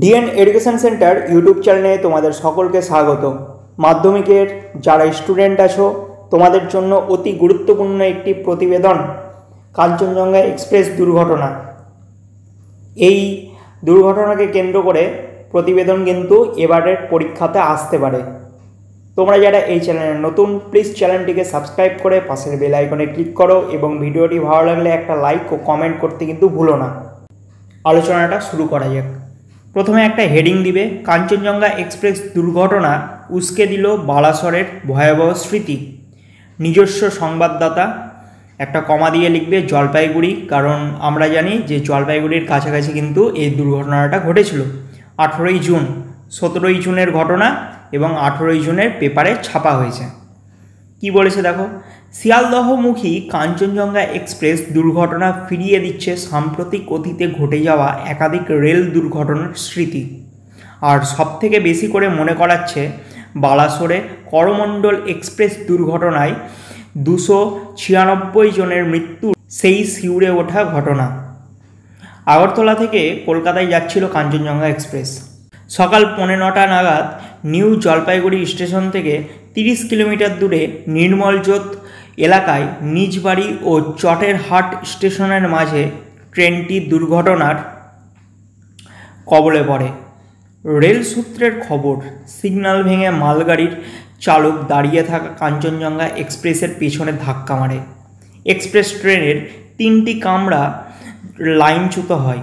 DNA education centre YouTube চ্যানেলে তোমাদের সকলকে স্বাগত। মাধ্যমিকের যারা স্টুডেন্ট আছো তোমাদের জন্য অতি গুরুত্বপূর্ণ একটি প্রতিবেদন, কাঞ্চনজঙ্ঘা এক্সপ্রেস দুর্ঘটনা। এই দুর্ঘটনাকে কেন্দ্র করে প্রতিবেদন কিন্তু এবারের পরীক্ষাতে আসতে পারে। তোমরা যারা এই চ্যানেলে নতুন, প্লিজ চ্যানেলটিকে সাবস্ক্রাইব করে পাশের বেল আইকনে ক্লিক করো এবং ভিডিওটি ভালো লাগলে একটা লাইক ও কমেন্ট করতে কিন্তু ভুলো না। আলোচনাটা শুরু করা যাক। প্রথমে একটা হেডিং দিবে, কাঞ্চনজঙ্ঘা এক্সপ্রেস দুর্ঘটনা উস্কে দিল বালাসরের ভয়াবহ স্মৃতি। নিজস্ব সংবাদদাতা একটা কমা দিয়ে লিখবে জলপাইগুড়ি, কারণ আমরা জানি যে জলপাইগুড়ির কাছাকাছি কিন্তু এই দুর্ঘটনাটা ঘটেছিল। 18ই জুন, 17ই জুনের ঘটনা এবং 18ই জুনের পেপারে ছাপা হয়েছে। কি বলেছে দেখো, শিয়ালদহমুখী কাঞ্চনজঙ্ঘা এক্সপ্রেস দুর্ঘটনা ফিরিয়ে দিচ্ছে সাম্প্রতিক অতীতে ঘটে যাওয়া একাধিক রেল দুর্ঘটনার স্মৃতি। আর সবথেকে বেশি করে মনে করাচ্ছে বালাসোরে করমণ্ডল এক্সপ্রেস দুর্ঘটনায় 296 জনের মৃত্যু, সেই শিউরে ওঠা ঘটনা। আগরতলা থেকে কলকাতায় যাচ্ছিল কাঞ্চনজঙ্ঘা এক্সপ্রেস। সকাল 9:45 নাগাদ নিউ জলপাইগুড়ি স্টেশন থেকে 30 কিলোমিটার দূরে নির্মলজোত এলাকায় নিজ বাড়ি ও চটের হাট স্টেশনের মাঝে ট্রেনটি দুর্ঘটনার কবলে পড়ে। রেল সূত্রের খবর, সিগন্যাল ভেঙে মালগাড়ির চালক দাঁড়িয়ে থাকা কাঞ্চনজঙ্ঘা এক্সপ্রেসের পেছনে ধাক্কা মারে। এক্সপ্রেস ট্রেনের 3টি কামরা লাইনচ্যুত হয়।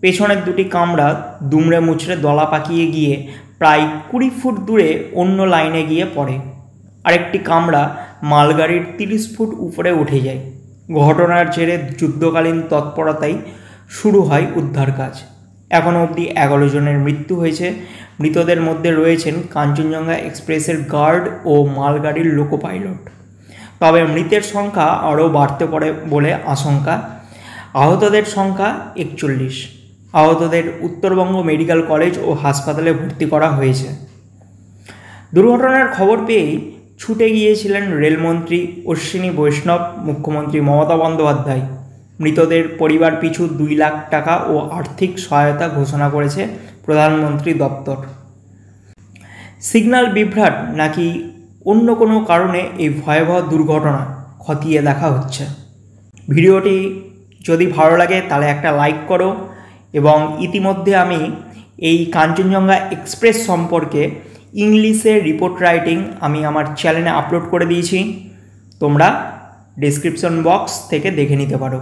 পেছনের 2টি কামরা দুমড়ে মুচড়ে দলা পাকিয়ে গিয়ে প্রায় 20 ফুট দূরে অন্য লাইনে গিয়ে পড়ে। আরেকটি কামরা মালগাড়ির 30 ফুট উপরে উঠে যায়। ঘটনার জেরে যুদ্ধকালীন তৎপরতায় শুরু হয় উদ্ধার কাজ। এখনও অবধি 11 জনের মৃত্যু হয়েছে। মৃতদের মধ্যে রয়েছেন কাঞ্চনজঙ্ঘা এক্সপ্রেসের গার্ড ও মালগাড়ির লোকো পাইলট। তবে মৃতের সংখ্যা আরও বাড়তে পারে বলে আশঙ্কা। আহতদের সংখ্যা 41। আহতদের উত্তরবঙ্গ মেডিকেল কলেজ ও হাসপাতালে ভর্তি করা হয়েছে। দুর্ঘটনার খবর পেয়েই ছুটে গিয়েছিলেন রেলমন্ত্রী অশ্বিনী বৈষ্ণব, মুখ্যমন্ত্রী মমতা বন্দ্যোপাধ্যায়। মৃতদের পরিবার পিছু 2 লাখ টাকা ও আর্থিক সহায়তা ঘোষণা করেছে প্রধানমন্ত্রী দপ্তর। সিগন্যাল বিভ্রাট নাকি অন্য কোনো কারণে এই ভয়াবহ দুর্ঘটনা খতিয়ে দেখা হচ্ছে। ভিডিওটি যদি ভালো লাগে তাহলে একটা লাইক করো এবং ইতিমধ্যে আমি এই কাঞ্চনজঙ্ঘা এক্সপ্রেস সম্পর্কে ইংলিশে রিপোর্ট রাইটিং আমি আমার চ্যানেলে আপলোড করে দিয়েছি, তোমরা ডেসক্রিপশন বক্স থেকে দেখে নিতে পারো।